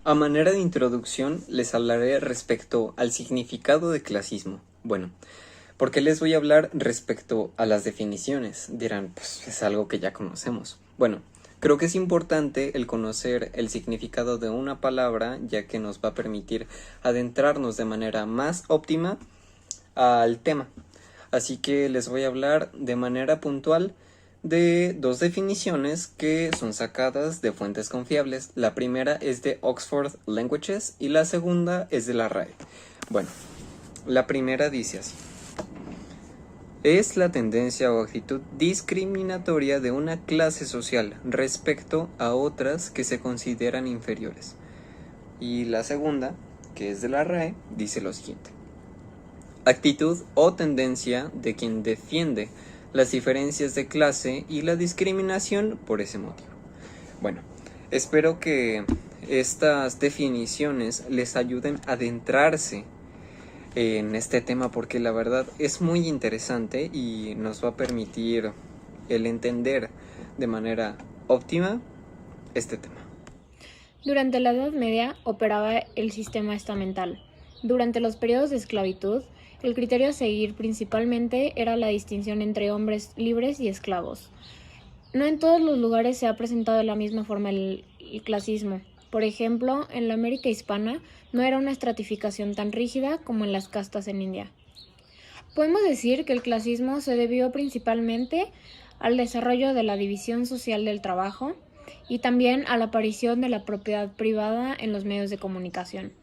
A manera de introducción, les hablaré respecto al significado de clasismo. Bueno, ¿por qué les voy a hablar respecto a las definiciones? Dirán, pues es algo que ya conocemos. Bueno, creo que es importante el conocer el significado de una palabra, ya que nos va a permitir adentrarnos de manera más óptima al tema. Así que les voy a hablar de manera puntual de dos definiciones que son sacadas de fuentes confiables. La primera es de Oxford Languages y la segunda es de la RAE. Bueno, la primera dice así: es la tendencia o actitud discriminatoria de una clase social respecto a otras que se consideran inferiores. Y la segunda, que es de la RAE, dice lo siguiente: actitud o tendencia de quien defiende las diferencias de clase y la discriminación por ese motivo. Bueno, espero que estas definiciones les ayuden a adentrarse en este tema, porque la verdad es muy interesante y nos va a permitir el entender de manera óptima este tema. Durante la Edad Media operaba el sistema estamental. Durante los periodos de esclavitud, el criterio a seguir principalmente era la distinción entre hombres libres y esclavos. No en todos los lugares se ha presentado de la misma forma el clasismo. Por ejemplo, en la América hispana no era una estratificación tan rígida como en las castas en India. Podemos decir que el clasismo se debió principalmente al desarrollo de la división social del trabajo y también a la aparición de la propiedad privada en los medios de comunicación.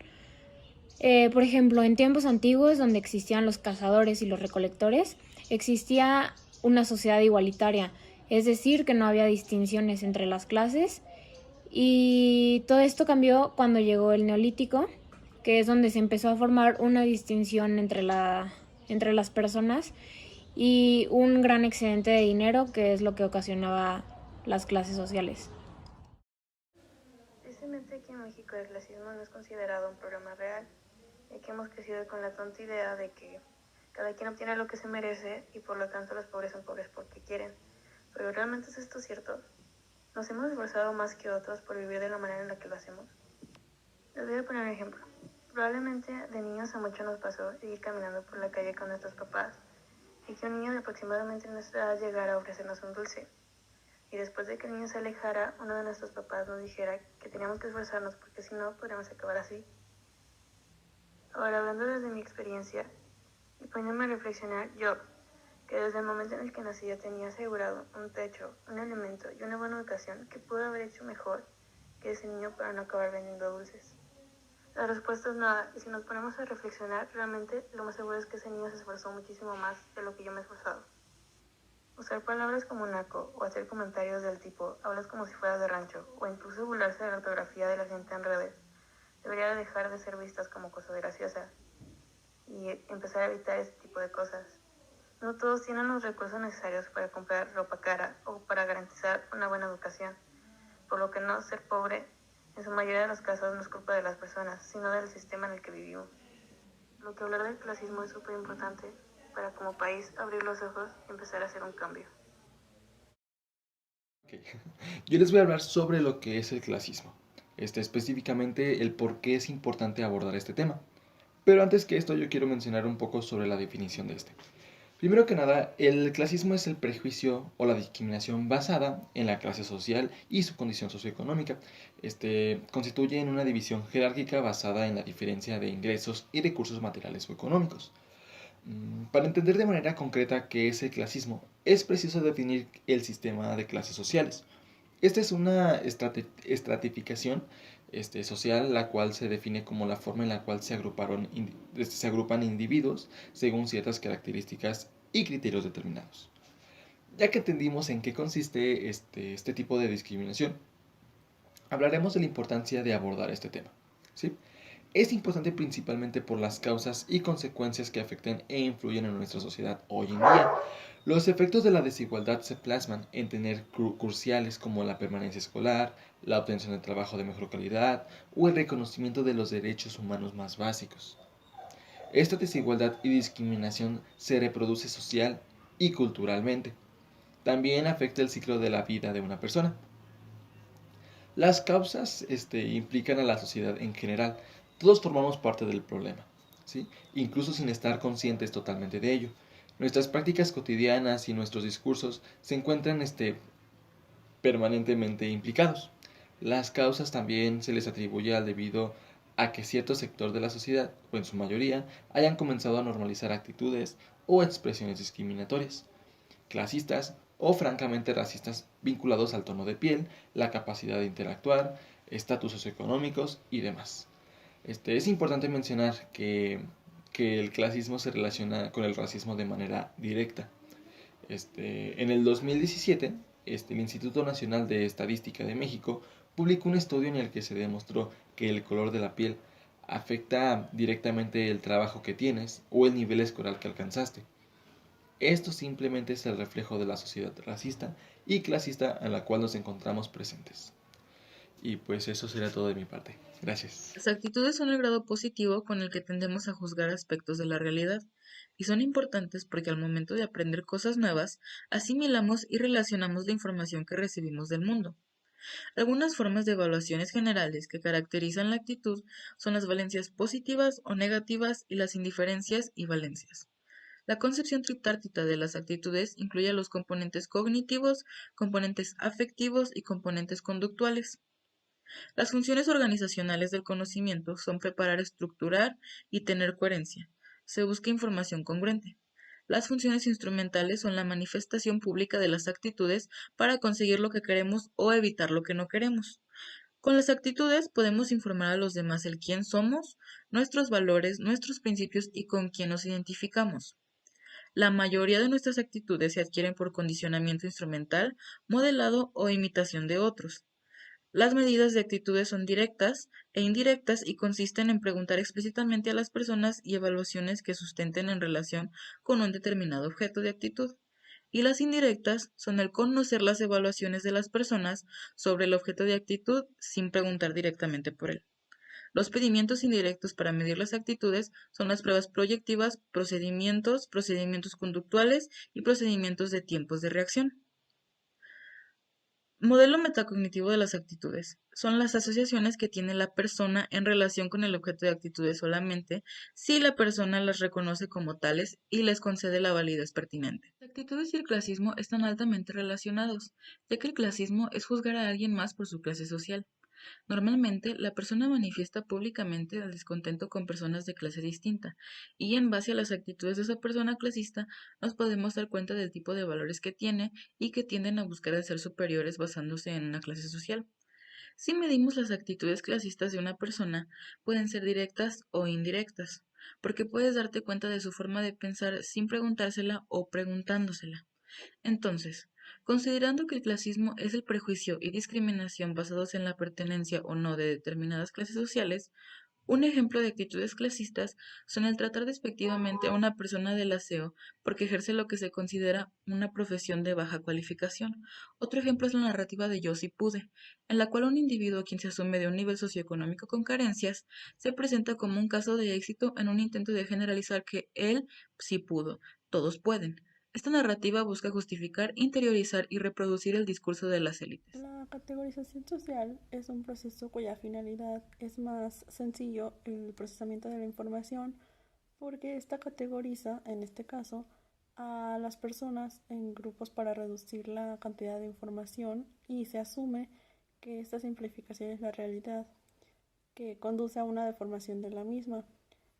Por ejemplo, en tiempos antiguos, donde existían los cazadores y los recolectores, existía una sociedad igualitaria, es decir, que no había distinciones entre las clases, y todo esto cambió cuando llegó el Neolítico, que es donde se empezó a formar una distinción entre las personas y un gran excedente de dinero, que es lo que ocasionaba las clases sociales. Tristemente aquí en México el clasismo no es considerado un problema real, ya que hemos crecido con la tonta idea de que cada quien obtiene lo que se merece y por lo tanto los pobres son pobres porque quieren. Pero ¿realmente es esto cierto? ¿Nos hemos esforzado más que otros por vivir de la manera en la que lo hacemos? Les voy a poner un ejemplo. Probablemente de niños a muchos nos pasó ir caminando por la calle con nuestros papás y que un niño de aproximadamente nuestra edad llegara a ofrecernos un dulce. Y después de que el niño se alejara, uno de nuestros papás nos dijera que teníamos que esforzarnos porque si no, podríamos acabar así. Ahora, hablando desde mi experiencia y poniéndome a reflexionar, yo, que desde el momento en el que nací ya tenía asegurado un techo, un alimento y una buena educación, ¿qué pudo haber hecho mejor que ese niño para no acabar vendiendo dulces? La respuesta es nada, y si nos ponemos a reflexionar, realmente lo más seguro es que ese niño se esforzó muchísimo más de lo que yo me he esforzado. Usar palabras como naco o hacer comentarios del tipo hablas como si fueras de rancho o incluso burlarse de la ortografía de la gente en redes debería dejar de ser vistas como cosa graciosa y empezar a evitar ese tipo de cosas. No todos tienen los recursos necesarios para comprar ropa cara o para garantizar una buena educación, por lo que no ser pobre en su mayoría de los casos no es culpa de las personas, sino del sistema en el que vivimos. Lo que hablar del clasismo es súper importante para como país abrir los ojos y empezar a hacer un cambio. Ok. Yo les voy a hablar sobre lo que es el clasismo, específicamente el por qué es importante abordar este tema. Pero antes que esto yo quiero mencionar un poco sobre la definición de este. Primero que nada, el clasismo es el prejuicio o la discriminación basada en la clase social y su condición socioeconómica. Constituye en una división jerárquica basada en la diferencia de ingresos y recursos materiales o económicos. Para entender de manera concreta qué es el clasismo, es preciso definir el sistema de clases sociales. Esta es una estratificación social, la cual se define como la forma en la cual se agrupan individuos según ciertas características y criterios determinados. Ya que entendimos en qué consiste este tipo de discriminación, hablaremos de la importancia de abordar este tema. ¿Sí? Es importante principalmente por las causas y consecuencias que afectan e influyen en nuestra sociedad hoy en día. Los efectos de la desigualdad se plasman en tener cruciales como la permanencia escolar, la obtención de trabajo de mejor calidad o el reconocimiento de los derechos humanos más básicos. Esta desigualdad y discriminación se reproduce social y culturalmente. También afecta el ciclo de la vida de una persona. Las causas implican a la sociedad en general. Todos formamos parte del problema, ¿sí? Incluso sin estar conscientes totalmente de ello. Nuestras prácticas cotidianas y nuestros discursos se encuentran permanentemente implicados. Las causas también se les atribuye al debido a que cierto sector de la sociedad, o en su mayoría, hayan comenzado a normalizar actitudes o expresiones discriminatorias, clasistas o francamente racistas vinculados al tono de piel, la capacidad de interactuar, estatus socioeconómicos y demás. Es importante mencionar que el clasismo se relaciona con el racismo de manera directa. En el 2017, el Instituto Nacional de Estadística de México publicó un estudio en el que se demostró que el color de la piel afecta directamente el trabajo que tienes o el nivel escolar que alcanzaste. Esto simplemente es el reflejo de la sociedad racista y clasista en la cual nos encontramos presentes. Y pues eso sería todo de mi parte. Gracias. Las actitudes son el grado positivo con el que tendemos a juzgar aspectos de la realidad, y son importantes porque al momento de aprender cosas nuevas, asimilamos y relacionamos la información que recibimos del mundo. Algunas formas de evaluaciones generales que caracterizan la actitud son las valencias positivas o negativas y las indiferencias y valencias. La concepción tripartita de las actitudes incluye los componentes cognitivos, componentes afectivos y componentes conductuales. Las funciones organizacionales del conocimiento son preparar, estructurar y tener coherencia. Se busca información congruente. Las funciones instrumentales son la manifestación pública de las actitudes para conseguir lo que queremos o evitar lo que no queremos. Con las actitudes podemos informar a los demás el quién somos, nuestros valores, nuestros principios y con quién nos identificamos. La mayoría de nuestras actitudes se adquieren por condicionamiento instrumental, modelado o imitación de otros. Las medidas de actitudes son directas e indirectas y consisten en preguntar explícitamente a las personas y evaluaciones que sustenten en relación con un determinado objeto de actitud. Y las indirectas son el conocer las evaluaciones de las personas sobre el objeto de actitud sin preguntar directamente por él. Los pedimientos indirectos para medir las actitudes son las pruebas proyectivas, procedimientos conductuales y procedimientos de tiempos de reacción. Modelo metacognitivo de las actitudes. Son las asociaciones que tiene la persona en relación con el objeto de actitudes solamente si la persona las reconoce como tales y les concede la validez pertinente. Las actitudes y el clasismo están altamente relacionados, ya que el clasismo es juzgar a alguien más por su clase social. Normalmente, la persona manifiesta públicamente el descontento con personas de clase distinta, y en base a las actitudes de esa persona clasista, nos podemos dar cuenta del tipo de valores que tiene y que tienden a buscar el ser superiores basándose en una clase social. Si medimos las actitudes clasistas de una persona, pueden ser directas o indirectas, porque puedes darte cuenta de su forma de pensar sin preguntársela o preguntándosela. Entonces, considerando que el clasismo es el prejuicio y discriminación basados en la pertenencia o no de determinadas clases sociales, un ejemplo de actitudes clasistas son el tratar despectivamente a una persona del aseo porque ejerce lo que se considera una profesión de baja cualificación. Otro ejemplo es la narrativa de Yo sí pude, en la cual un individuo a quien se asume de un nivel socioeconómico con carencias se presenta como un caso de éxito en un intento de generalizar que él sí pudo, todos pueden. Esta narrativa busca justificar, interiorizar y reproducir el discurso de las élites. La categorización social es un proceso cuya finalidad es más sencillo el procesamiento de la información porque esta categoriza, en este caso, a las personas en grupos para reducir la cantidad de información y se asume que esta simplificación es la realidad que conduce a una deformación de la misma.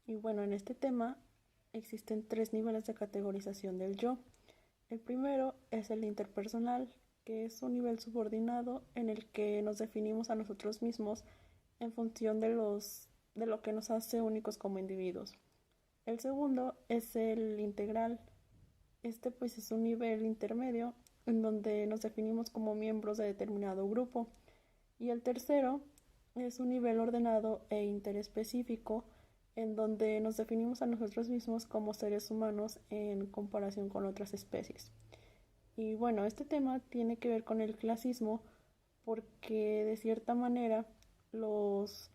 Y bueno, en este tema existen tres niveles de categorización del yo. El primero es el interpersonal, que es un nivel subordinado en el que nos definimos a nosotros mismos en función de lo que nos hace únicos como individuos. El segundo es el integral. Este pues es un nivel intermedio en donde nos definimos como miembros de determinado grupo. Y el tercero es un nivel ordenado e interespecífico en donde nos definimos a nosotros mismos como seres humanos en comparación con otras especies. Y bueno, este tema tiene que ver con el clasismo porque de cierta manera los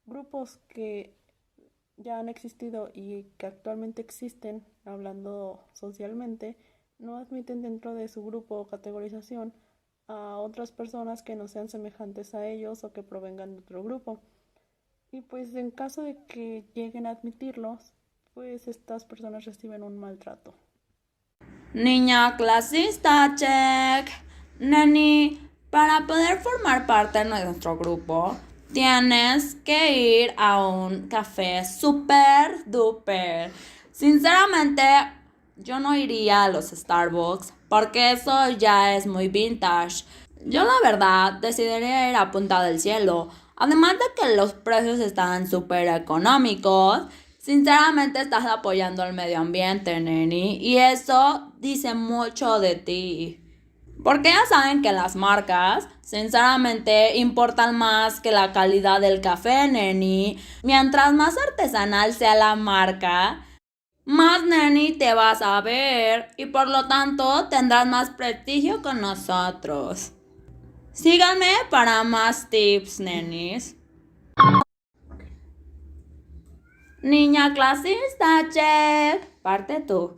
grupos que ya han existido y que actualmente existen, hablando socialmente, no admiten dentro de su grupo o categorización a otras personas que no sean semejantes a ellos o que provengan de otro grupo. Y pues en caso de que lleguen a admitirlos, pues estas personas reciben un maltrato. Niña clasista, check. Neni, para poder formar parte de nuestro grupo, tienes que ir a un café super duper. Sinceramente, yo no iría a los Starbucks porque eso ya es muy vintage. Yo la verdad decidiría ir a Punta del Cielo. Además de que los precios están súper económicos, sinceramente estás apoyando al medio ambiente, neni, y eso dice mucho de ti. Porque ya saben que las marcas, sinceramente, importan más que la calidad del café, neni. Mientras más artesanal sea la marca, más neni te vas a ver y por lo tanto tendrás más prestigio con nosotros. Síganme para más tips, nenis. Niña clasista, check. Parte tú.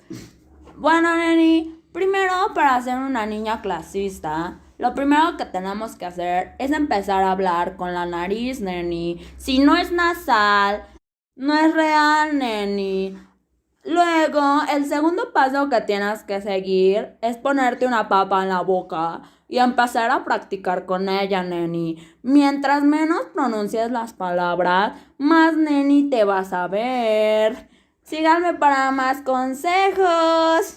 Bueno, neni, primero para ser una niña clasista, lo primero que tenemos que hacer es empezar a hablar con la nariz, neni. Si no es nasal, no es real, neni. Luego, el segundo paso que tienes que seguir es ponerte una papa en la boca y empezar a practicar con ella, neni. Mientras menos pronuncies las palabras, más neni te vas a ver. Síganme para más consejos.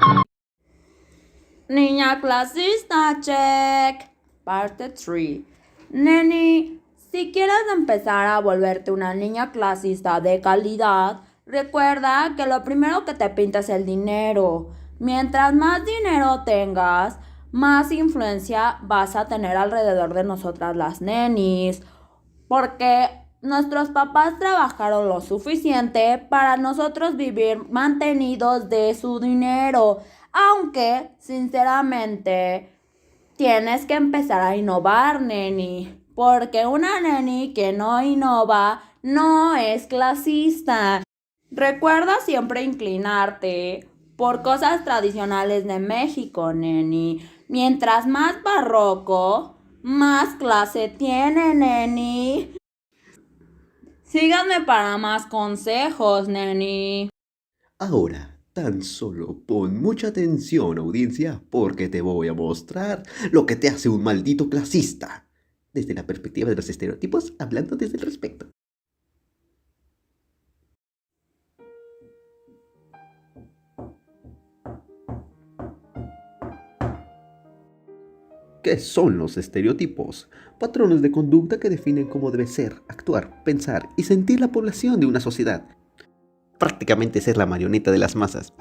Niña clasista, check. Parte 3. Neni, si quieres empezar a volverte una niña clasista de calidad, recuerda que lo primero que te pinta es el dinero. Mientras más dinero tengas, más influencia vas a tener alrededor de nosotras las nenis. Porque nuestros papás trabajaron lo suficiente para nosotros vivir mantenidos de su dinero. Aunque, sinceramente, tienes que empezar a innovar, neni. Porque una neni que no innova no es clasista. Recuerda siempre inclinarte por cosas tradicionales de México, neni. Mientras más barroco, más clase tiene, neni. Síganme para más consejos, neni. Ahora, tan solo pon mucha atención, audiencia, porque te voy a mostrar lo que te hace un maldito clasista, desde la perspectiva de los estereotipos, hablando desde el respeto. ¿Qué son los estereotipos? Patrones de conducta que definen cómo debe ser, actuar, pensar y sentir la población de una sociedad. Prácticamente ser la marioneta de las masas,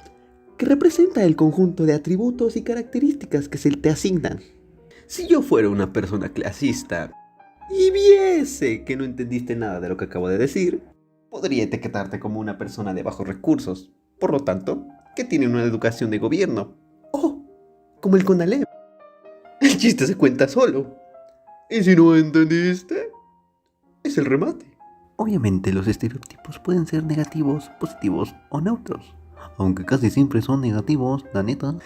que representa el conjunto de atributos y características que se te asignan. Si yo fuera una persona clasista y viese que no entendiste nada de lo que acabo de decir, podría etiquetarte como una persona de bajos recursos, por lo tanto, que tiene una educación de gobierno. O como el CONALEP. El chiste se cuenta solo. Y si no entendiste, es el remate. Obviamente los estereotipos pueden ser negativos, positivos o neutros. Aunque casi siempre son negativos, la neta.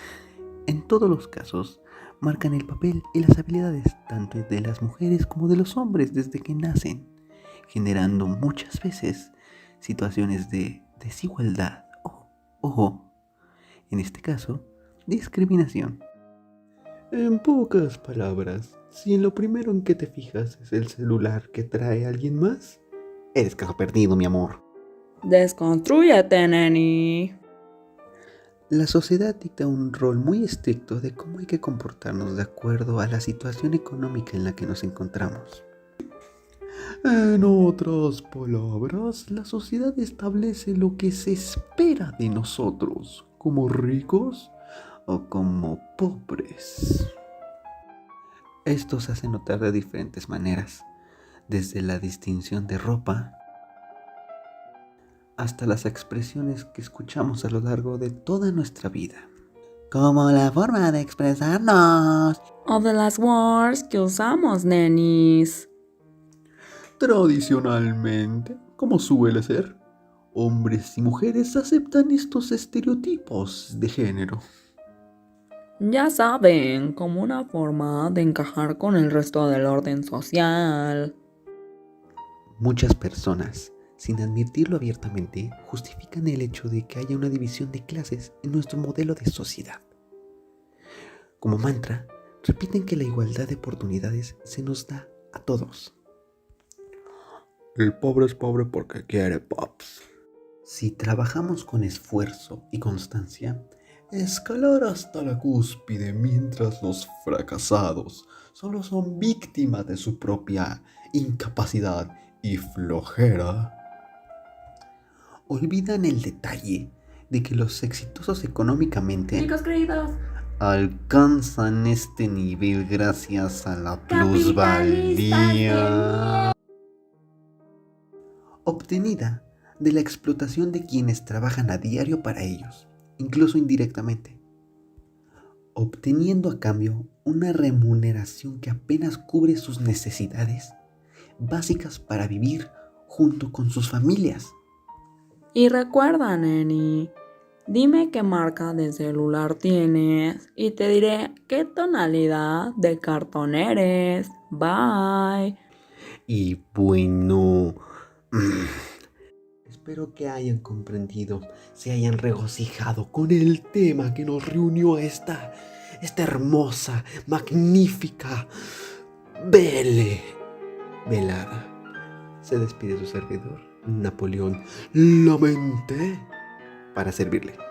En todos los casos, marcan el papel y las habilidades tanto de las mujeres como de los hombres desde que nacen, generando muchas veces situaciones de desigualdad o, en este caso, discriminación. En pocas palabras, si en lo primero en que te fijas es el celular que trae a alguien más, eres caso perdido, mi amor. Desconstrúyete, neni. La sociedad dicta un rol muy estricto de cómo hay que comportarnos de acuerdo a la situación económica en la que nos encontramos. En otras palabras, la sociedad establece lo que se espera de nosotros, como ricos o como pobres. Esto se hace notar de diferentes maneras, desde la distinción de ropa hasta las expresiones que escuchamos a lo largo de toda nuestra vida. Como la forma de expresarnos O de las words que usamos, nenis. tradicionalmente, como suele ser, hombres y mujeres aceptan estos estereotipos de género. Ya saben, como una forma de encajar con el resto del orden social. Muchas personas, sin admitirlo abiertamente, justifican el hecho de que haya una división de clases en nuestro modelo de sociedad. Como mantra, repiten que la igualdad de oportunidades se nos da a todos. El pobre es pobre porque quiere, paps. Si trabajamos con esfuerzo y constancia, escalar hasta la cúspide, mientras los fracasados solo son víctimas de su propia incapacidad y flojera. Olvidan el detalle de que los exitosos económicamente Chicos queridos, alcanzan este nivel gracias a la plusvalía obtenida de la explotación de quienes trabajan a diario para ellos, incluso indirectamente, obteniendo a cambio una remuneración que apenas cubre sus necesidades básicas para vivir junto con sus familias. y recuerda, neni, dime qué marca de celular tienes y te diré qué tonalidad de cartón eres. Bye. Y bueno, espero que hayan comprendido, se hayan regocijado con el tema que nos reunió a esta hermosa, magnífica velada. Se despide su servidor, Napoleón Lamente, para servirle.